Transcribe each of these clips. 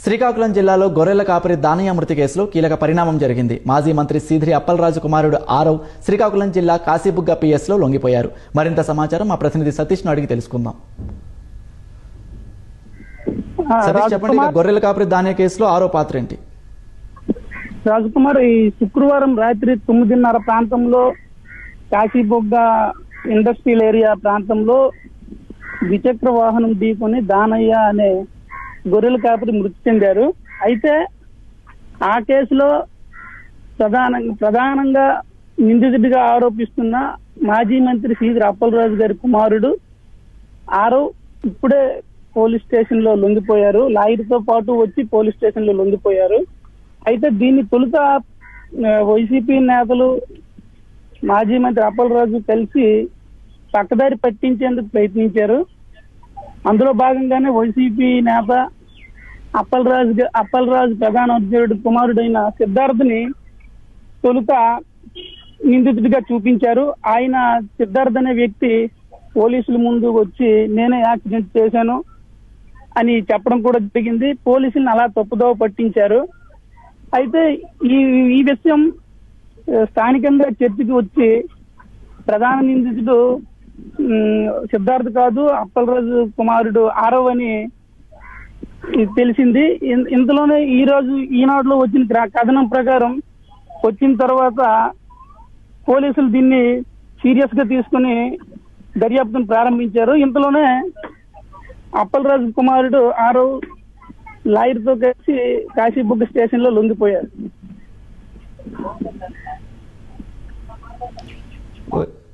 శ్రీకాకుళం జిల్లాలో గొర్రెల కాపరి దానయ్య మృతి కేసులో కీలక పరిణామం జరిగింది. మాజీ మంత్రి సీదిరి అప్పలరాజు కుమారుడు ఆరవ్ శ్రీకాకుళం జిల్లా కాశీబుగ్గ పిఎస్లో లొంగిపోయారు. మరింత సమాచారం మా ప్రతినిధి సతీష్ను అడిగి తెలుసుకుందాం. సతీష్ చెప్పండి, గొర్రెల కాపరి దానయ్య కేసులో ఆరవ్ పాత్ర ఏంటి? రాజకుమార్, ఈ శుక్రవారం రాత్రి 9:30 ప్రాంతంలో కాశీబుగ్గ ఇండస్ట్రియల్ ఏరియా ప్రాంతంలో ద్విచక్ర వాహనం ఢీకొని దానయ్య అనే గొర్రెల కాపరి మృతి చెందారు. అయితే ఆ కేసులో ప్రధానంగా నిందితుడిగా ఆరోపిస్తున్న మాజీ మంత్రి సీదిరి అప్పలరాజు గారి కుమారుడు ఆరవ్ ఇప్పుడే పోలీస్ స్టేషన్ లో లొంగిపోయారు. లాయర్తో పాటు వచ్చి పోలీస్ స్టేషన్ లో లొంగిపోయారు. అయితే దీన్ని తొలుత వైసీపీ నేతలు మాజీ మంత్రి అప్పలరాజు కలిసి పక్కదారి పట్టించేందుకు ప్రయత్నించారు. అందులో భాగంగానే వైసీపీ నేత అప్పలరాజు ప్రధాన అధ్యక్షుడు కుమారుడైన సిద్ధార్థని తొలుత నిందితుడిగా చూపించారు. ఆయన సిద్ధార్థ్ అనే వ్యక్తి పోలీసుల ముందు వచ్చి నేనే యాక్సిడెంట్ చేశాను అని చెప్పడం కూడా జరిగింది. పోలీసులను అలా తప్పుదోవ పట్టించారు. అయితే ఈ విషయం స్థానికంగా చర్చకి వచ్చి ప్రధాన నిందితుడు సిద్ధార్థ్ కాదు, అప్పలరాజు కుమారుడు ఆరవ్ అని తెలిసింది. ఇందులోనే ఈనాడులో వచ్చిన కథనం ప్రకారం వచ్చిన తర్వాత పోలీసులు దీన్ని సీరియస్ గా తీసుకుని దర్యాప్తును ప్రారంభించారు. ఇంతలోనే అప్పలరాజు కుమారుడు ఆరవ్ లాయర్ తో కలిసి కాశీబుగ్గ స్టేషన్ లో లొంగిపోయారు.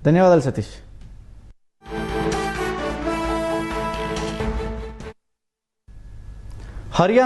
ధన్యవాదాలు సతీష్. హర్యానా